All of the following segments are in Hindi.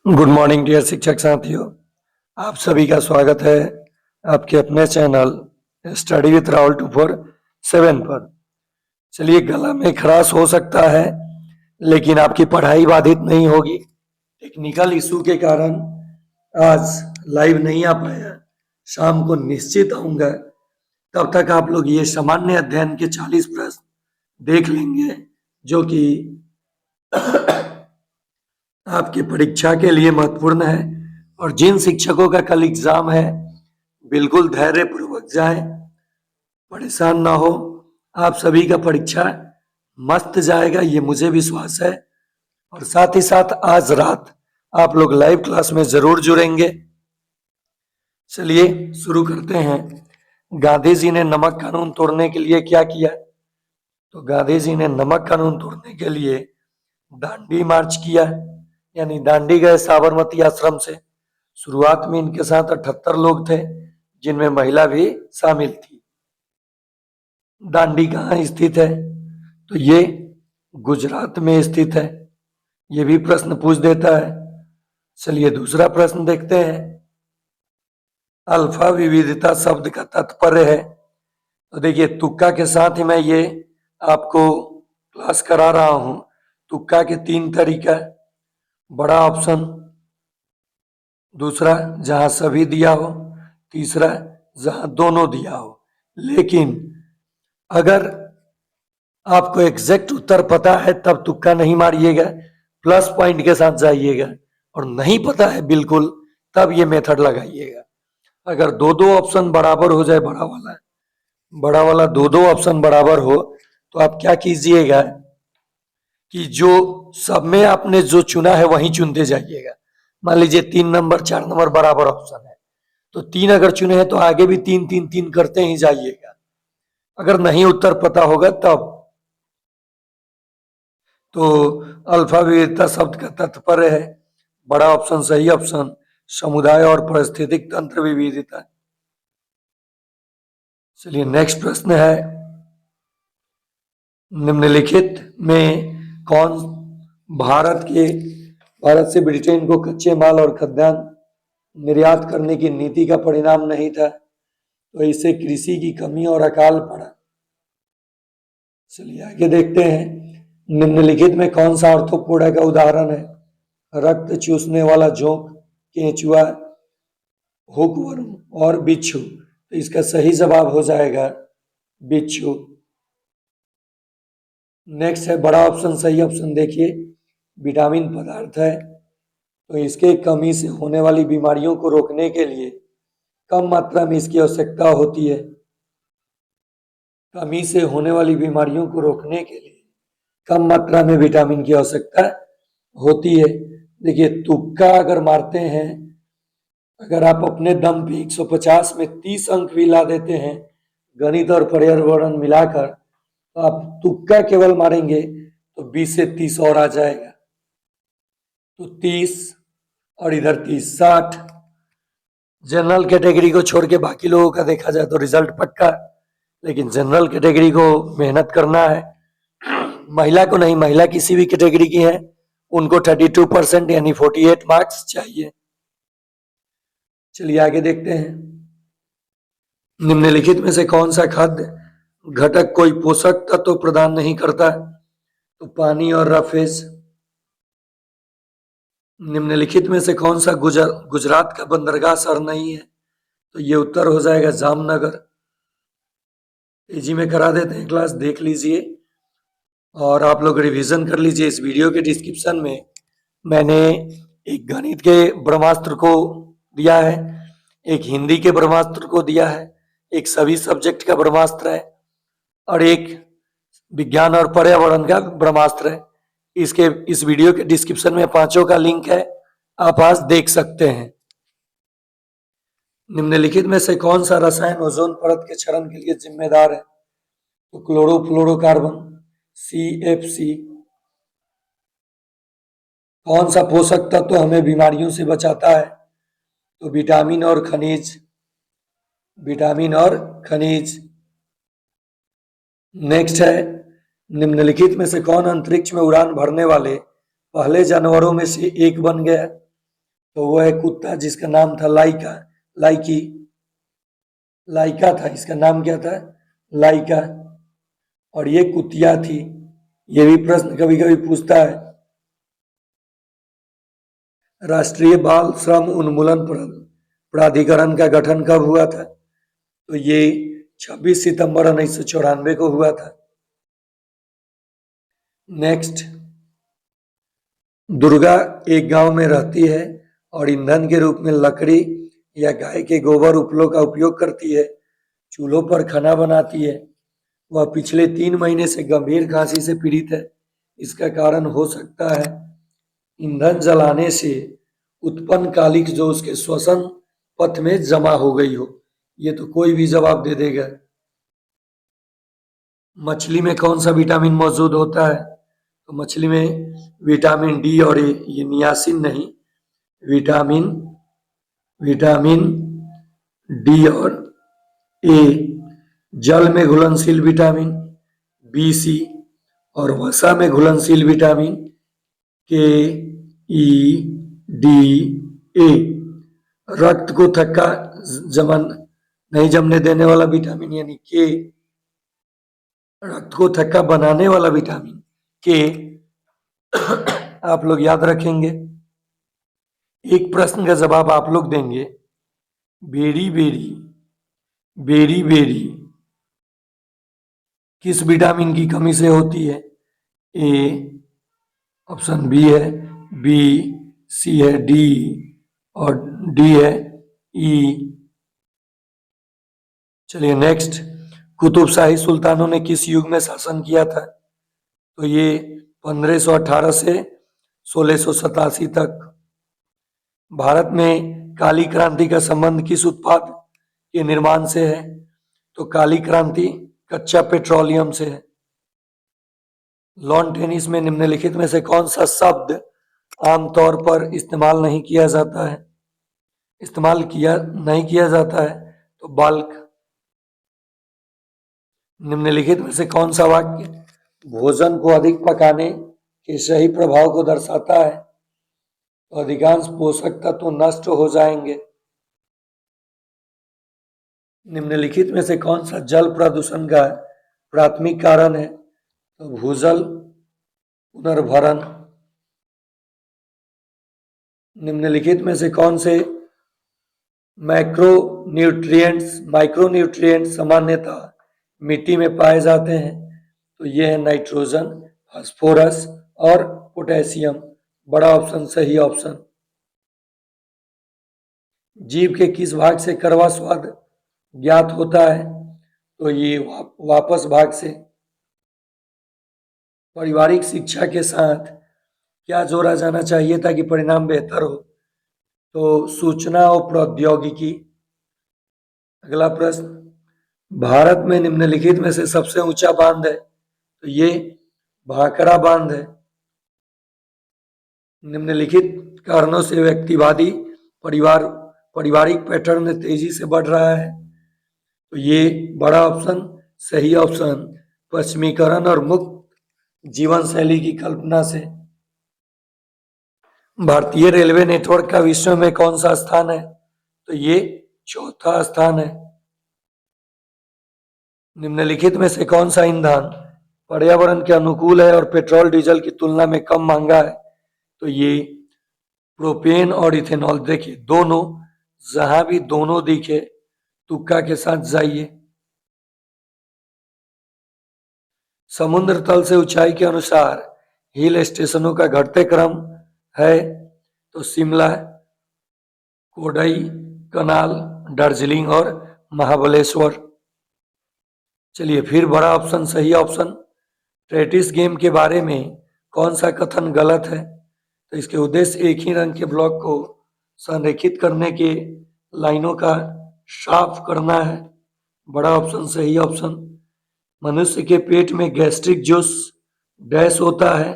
गुड मॉर्निंग डियर शिक्षक साथियों। आप सभी का स्वागत है आपके अपने चैनल स्टडी विथ राहुल 247 पर। चलिए, गला में खराश हो सकता है लेकिन आपकी पढ़ाई बाधित नहीं होगी। टेक्निकल इशू के कारण आज लाइव नहीं आ पाया, शाम को निश्चित आऊंगा। तब तक आप लोग ये सामान्य अध्ययन के 40 प्रश्न देख लेंगे जो कि आपकी परीक्षा के लिए महत्वपूर्ण है। और जिन शिक्षकों का कल एग्जाम है, बिल्कुल धैर्य पूर्वक जाएं, परेशान ना हो। आप सभी का परीक्षा मस्त जाएगा, ये मुझे विश्वास है। और साथ ही साथ आज रात आप लोग लाइव क्लास में जरूर जुड़ेंगे। चलिए शुरू करते हैं। गांधी जी ने नमक कानून तोड़ने के लिए क्या किया? तो गांधी जी ने नमक कानून तोड़ने के लिए दांडी मार्च किया, यानी दांडी गए साबरमती आश्रम से। शुरुआत में इनके साथ 78 लोग थे, जिनमें महिला भी शामिल थी। दांडी कहाँ स्थित है? तो ये गुजरात में स्थित है। ये भी प्रश्न पूछ देता है। चलिए दूसरा प्रश्न देखते हैं। अल्फा विविधता शब्द का तात्पर्य है। तो देखिए, तुक्का के साथ ही मैं ये आपको क्लास करा रहा हूं। तुक्का के 3 तरीका: बड़ा ऑप्शन, दूसरा जहां सभी दिया हो, तीसरा जहां दोनों दिया हो। लेकिन अगर आपको एग्जैक्ट उत्तर पता है तब तुक्का नहीं मारिएगा, प्लस पॉइंट के साथ जाइएगा। और नहीं पता है बिल्कुल, तब ये मेथड लगाइएगा। अगर दो दो ऑप्शन बराबर हो जाए, बड़ा वाला दो दो ऑप्शन बराबर हो, तो आप क्या कीजिएगा कि जो सब में आपने जो चुना है वही चुनते जाइएगा। मान लीजिए 3 नंबर 4 नंबर बराबर ऑप्शन है, तो 3 अगर चुने हैं तो आगे भी 3 3 3 करते ही जाइएगा। अगर नहीं उत्तर पता होगा तब। तो अल्फा विविधता शब्द का तात्पर्य है, बड़ा ऑप्शन सही ऑप्शन, समुदाय और पारिस्थितिक तंत्र विविधता। चलिए नेक्स्ट प्रश्न है, निम्नलिखित में कौन भारत से ब्रिटेन को कच्चे माल और खाद्यान्न निर्यात करने की नीति का परिणाम नहीं था? तो इससे कृषि की कमी और अकाल पड़ा। चलिए आगे देखते हैं। निम्नलिखित में कौन सा आर्थ्रोपोडा का उदाहरण है? रक्त चूसने वाला जोंक, केंचुआ, हुकवर्म और बिच्छू। तो इसका सही जवाब हो जाएगा बिच्छू। नेक्स्ट है बड़ा ऑप्शन सही ऑप्शन। देखिए, विटामिन पदार्थ है, तो इसके कमी से होने वाली बीमारियों को रोकने के लिए कम मात्रा में इसकी आवश्यकता होती है। कमी से होने वाली बीमारियों को रोकने के लिए कम मात्रा में विटामिन की आवश्यकता होती है। देखिए, तुक्का अगर मारते हैं, अगर आप अपने दम पे 150 में 30 अंक भी ला देते हैं, गणित और पर्यावरण मिलाकर, तो आप तुक्का केवल मारेंगे तो 20 से 30 और आ जाएगा। तो 30 और इधर 30, 60। जनरल कैटेगरी को छोड़ के बाकी लोगों का देखा जाए तो रिजल्ट पक्का, लेकिन जनरल कैटेगरी को मेहनत करना है। महिला को नहीं, महिला किसी भी कैटेगरी की है, उनको 32% यानी 48 मार्क्स चाहिए। चलिए आगे देखते हैं। निम्नलिखित में से कौन सा खाद्य घटक कोई पोषक तत्व प्रदान नहीं करता? तो पानी और रफेज। निम्नलिखित में से कौन सा गुजरात का बंदरगाह शहर नहीं है? तो ये उत्तर हो जाएगा जामनगर। तेजी में करा देते हैं क्लास, देख लीजिए और आप लोग रिवीजन कर लीजिए। इस वीडियो के डिस्क्रिप्शन में मैंने एक गणित के ब्रह्मास्त्र को दिया है, एक हिंदी के ब्रह्मास्त्र को दिया है, एक सभी सब्जेक्ट का ब्रह्मास्त्र है, और एक विज्ञान और पर्यावरण का ब्रह्मास्त्र है। इस वीडियो के डिस्क्रिप्शन में पांचों का लिंक है, आप आज देख सकते हैं। निम्नलिखित में से कौन सा रसायन ओजोन परत के क्षरण के लिए जिम्मेदार है? तो क्लोरोफ्लोरोकार्बन, CFC। कौन सा पोषक तत्व हमें बीमारियों से बचाता है? तो विटामिन और खनिज, विटामिन और खनिज। नेक्स्ट है, निम्नलिखित में से कौन अंतरिक्ष में उड़ान भरने वाले पहले जानवरों में से एक बन गया? तो वो है कुत्ता जिसका नाम था लाइकी लाइका था, इसका नाम क्या था? लाइका। और ये कुतिया थी। ये भी प्रश्न कभी कभी पूछता है। राष्ट्रीय बाल श्रम उन्मूलन प्राधिकरण का गठन कब हुआ था? तो ये 26 सितंबर 1994 को हुआ था। नेक्स्ट, दुर्गा एक गांव में रहती है और ईंधन के रूप में लकड़ी या गाय के गोबर उपलों का उपयोग करती है। चूल्हों पर खाना बनाती है। वह पिछले 3 महीने से गंभीर खांसी से पीड़ित है। इसका कारण हो सकता है ईंधन जलाने से उत्पन्न कालिख जो उसके श्वसन पथ में जमा हो गई हो। ये तो कोई भी जवाब दे देगा। मछली में कौन सा विटामिन मौजूद होता है? तो मछली में विटामिन डी और ए, ये नियासिन नहीं, विटामिन डी और ए, जल में घुलनशील विटामिन बी सी और वसा में घुलनशील विटामिन के ई डी ए, रक्त को थक्का नहीं जमने देने वाला विटामिन यानी के, रक्त को थक्का बनाने वाला विटामिन के आप लोग याद रखेंगे। एक प्रश्न का जवाब आप लोग देंगे। बेरी बेरी किस विटामिन की कमी से होती है? ए ऑप्शन बी है, बी, सी है डी और डी है ई। चलिए नेक्स्ट, कुतुब शाही सुल्तानों ने किस युग में शासन किया था? तो ये 1518 से 1687 तक। भारत में काली क्रांति का संबंध किस उत्पाद के निर्माण से है? तो काली क्रांति कच्चा पेट्रोलियम से है। लॉन टेनिस में निम्नलिखित में से कौन सा शब्द आमतौर पर इस्तेमाल नहीं किया जाता है? तो बल्क। निम्नलिखित में से कौन सा वाक्य भोजन को अधिक पकाने के सही प्रभाव को दर्शाता है? तो अधिकांश पोषक तत्व नष्ट हो जाएंगे। निम्नलिखित में से कौन सा जल प्रदूषण का प्राथमिक कारण है? तो भूजल पुनर्भरण। निम्नलिखित में से कौन से माइक्रोन्यूट्रिएंट्स सामान्यतः मिट्टी में पाए जाते हैं? तो ये है नाइट्रोजन, फास्फोरस और पोटेशियम। बड़ा ऑप्शन सही ऑप्शन। जीभ के किस भाग से कड़वा स्वाद ज्ञात होता है? तो ये वापस भाग से। पारिवारिक शिक्षा के साथ क्या जोड़ा जाना चाहिए ताकि परिणाम बेहतर हो? तो सूचना और प्रौद्योगिकी। अगला प्रश्न, भारत में निम्नलिखित में से सबसे ऊंचा बांध है? तो ये भाखड़ा बांध है। निम्नलिखित कारणों से व्यक्तिवादी पारिवारिक पैटर्न तेजी से बढ़ रहा है? तो ये बड़ा ऑप्शन सही ऑप्शन, पश्चिमीकरण और मुक्त जीवन शैली की कल्पना से। भारतीय रेलवे नेटवर्क का विश्व में कौन सा स्थान है? तो ये चौथा स्थान है। निम्नलिखित में से कौन सा ईंधन पर्यावरण के अनुकूल है और पेट्रोल डीजल की तुलना में कम महंगा है? तो ये प्रोपेन और इथेनॉल। देखिए दोनों, जहां भी दोनों दिखे तुक्का के साथ जाइए। समुद्र तल से ऊंचाई के अनुसार हिल स्टेशनों का घटते क्रम है? तो शिमला, कोडई कनाल, दार्जिलिंग और महाबलेश्वर। चलिए फिर बड़ा ऑप्शन सही ऑप्शन। टेट्रिस गेम के बारे में कौन सा कथन गलत है? तो इसके उद्देश्य एक ही रंग के ब्लॉक को संरेखित करने के लाइनों का साफ करना है। बड़ा ऑप्शन सही ऑप्शन। मनुष्य के पेट में गैस्ट्रिक जूस डैश होता है?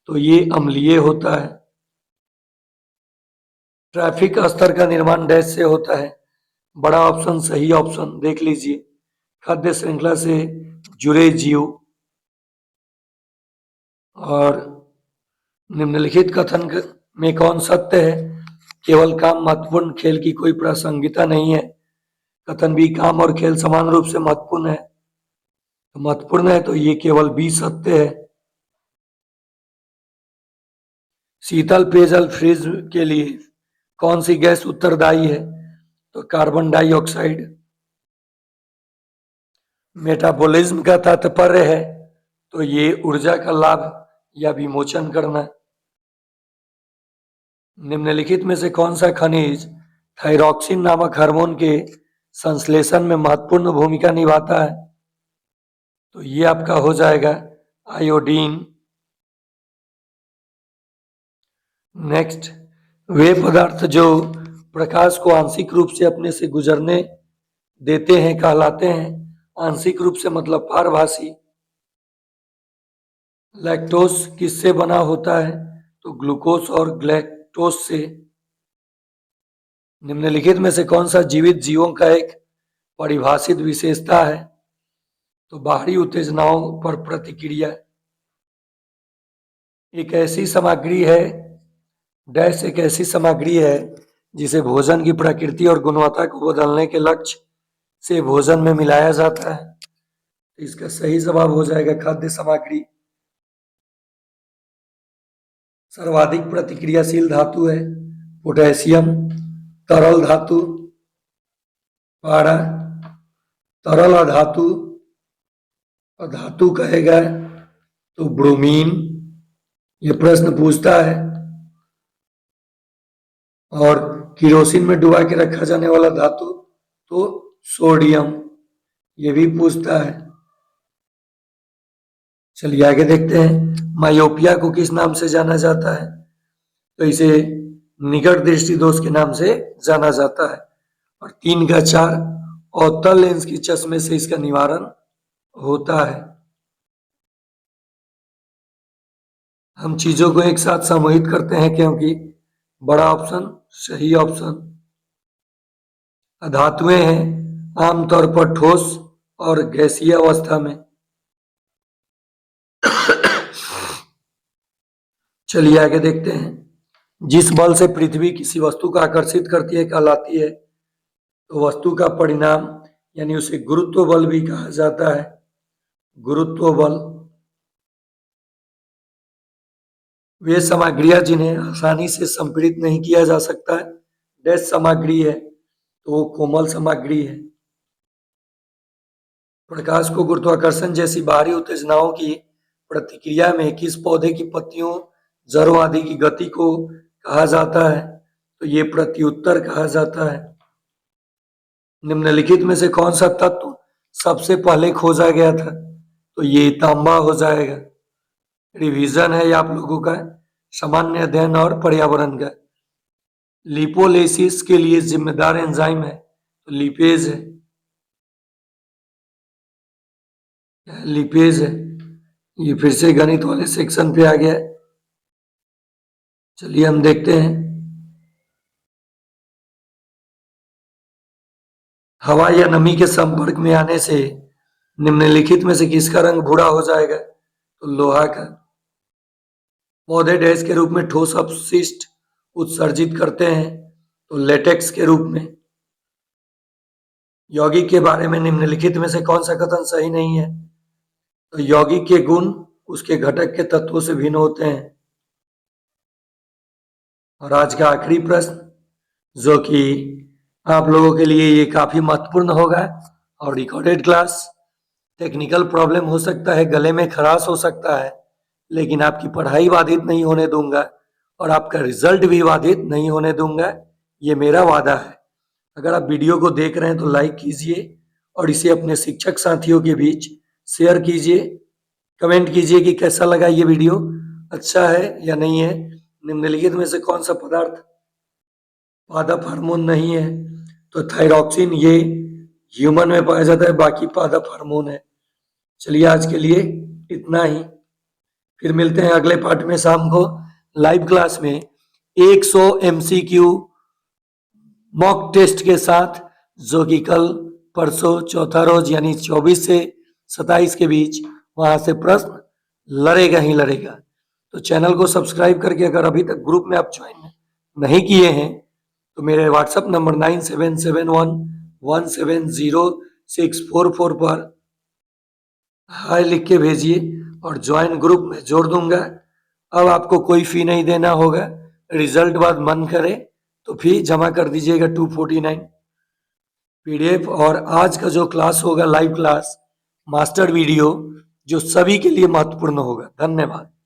तो ये अम्लीय होता है। ट्रैफिक स्तर का निर्माण डैश से होता है? बड़ा ऑप्शन सही ऑप्शन। देख लीजिए, खाद्य श्रृंखला से जुड़े जीव। और निम्नलिखित कथन में कौन सत्य है? केवल काम महत्वपूर्ण, खेल की कोई प्रासंगिकता नहीं है। कथन भी काम और खेल समान रूप से महत्वपूर्ण है। तो महत्वपूर्ण है तो ये केवल बी सत्य है। शीतल पेयजल फ्रिज के लिए कौन सी गैस उत्तरदायी है? तो कार्बन डाइऑक्साइड। मेटाबॉलिज्म का तात्पर्य है तो ये ऊर्जा का लाभ या विमोचन करना। निम्नलिखित में से कौन सा खनिज थायरॉक्सिन नामक हार्मोन के संश्लेषण में महत्वपूर्ण भूमिका निभाता है? तो ये आपका हो जाएगा आयोडीन। नेक्स्ट, वे पदार्थ जो प्रकाश को आंशिक रूप से अपने से गुजरने देते हैं कहलाते हैं? आंशिक रूप से मतलब पारभासी। लैक्टोज किससे बना होता है? तो ग्लूकोज और ग्लैक्टोज से। निम्नलिखित में से कौन सा जीवित जीवों का एक परिभाषित विशेषता है? तो बाहरी उत्तेजनाओं पर प्रतिक्रिया। एक ऐसी सामग्री है डैश एक ऐसी सामग्री है जिसे भोजन की प्रकृति और गुणवत्ता को बदलने के लक्ष्य से भोजन में मिलाया जाता है। तो इसका सही जवाब हो जाएगा खाद्य सामग्री। सर्वाधिक प्रतिक्रियाशील धातु है पोटेशियम। तरल धातु पारा। तरल अधातु धातु कहेगा तो ब्रोमीन। ये प्रश्न पूछता है। और किरोसिन में डुबा के रखा जाने वाला धातु तो सोडियम। ये भी पूछता है। चलिए आगे देखते हैं। मायोपिया को किस नाम से जाना जाता है? तो इसे निकट दृष्टि दोष के नाम से जाना जाता है। और 3/4 अवतल लेंस की चश्मे से इसका निवारण होता है। हम चीजों को एक साथ समूहित करते हैं क्योंकि बड़ा ऑप्शन सही ऑप्शन। अधातुएं हैं आमतौर पर ठोस और गैसीय अवस्था में। चलिए आगे देखते हैं। जिस बल से पृथ्वी किसी वस्तु को आकर्षित करती है कहलाती है? तो वस्तु का परिणाम यानी उसे गुरुत्व बल भी कहा जाता है। गुरुत्व बल। वे सामग्रियां जिन्हें आसानी से संपीड़ित नहीं किया जा सकता है डैश सामग्री है तो वो कोमल सामग्री है। प्रकाश को गुरुत्वाकर्षण जैसी बाहरी उत्तेजनाओं की प्रतिक्रिया में किस पौधे की पत्तियों जड़ों आदि की गति को कहा जाता है? तो ये प्रत्युत्तर कहा जाता है। निम्नलिखित में से कौन सा तत्व सबसे पहले खोजा गया था? तो ये तांबा हो जाएगा। रिवीजन है आप लोगों का सामान्य अध्ययन और पर्यावरण का। लिपोलिसिस के लिए जिम्मेदार एंजाइम है तो लिपेज है। लिपेज है। ये फिर से गणित वाले सेक्शन पे आ गया। चलिए हम देखते हैं। हवा या नमी के संपर्क में आने से निम्नलिखित में से किसका रंग भूरा हो जाएगा? तो लोहा का। पौधे डैश के रूप में ठोस अपशिष्ट उत्सर्जित करते हैं तो लेटेक्स के रूप में। यौगिक के बारे में निम्नलिखित में से कौन सा कथन सही नहीं है? तो यौगिक के गुण उसके घटक के तत्वों से भिन्न होते हैं। और आज का आखिरी प्रश्न जो कि आप लोगों के लिए ये काफी महत्वपूर्ण होगा और रिकॉर्डेड क्लास। टेक्निकल प्रॉब्लम हो सकता है, गले में खराश हो सकता है, लेकिन आपकी पढ़ाई बाधित नहीं होने दूंगा और आपका रिजल्ट भी बाधित नहीं होने दूंगा। ये मेरा वादा है। अगर आप वीडियो को देख रहे हैं तो लाइक कीजिए और इसे अपने शिक्षक साथियों के बीच शेयर कीजिए। कमेंट कीजिए कि कैसा लगा ये वीडियो, अच्छा है या नहीं है। निम्नलिखित में से कौन सा पदार्थ पादप हार्मोन नहीं है? तो थायरॉक्सिन ये ह्यूमन में पाया जाता है, बाकी पादप हार्मोन है। चलिए आज के लिए इतना ही। फिर मिलते हैं अगले पार्ट में शाम को लाइव क्लास में 100 MCQ मॉक टेस्ट के साथ, जो कि कल परसों चौथा रोज यानी 24 से 27 के बीच वहां से प्रश्न लड़ेगा ही लड़ेगा। तो चैनल को सब्सक्राइब करके अगर अभी तक ग्रुप में आप ज्वाइन नहीं किए हैं तो मेरे व्हाट्सएप नंबर 9771170644 पर हाय लिख के भेजिए और ज्वाइन ग्रुप में जोड़ दूंगा। अब आपको कोई फी नहीं देना होगा। रिजल्ट बाद मन करे तो फी जमा कर दीजिएगा 249 पीडीएफ। और आज का जो क्लास होगा लाइव क्लास मास्टर वीडियो जो सभी के लिए महत्वपूर्ण होगा। धन्यवाद।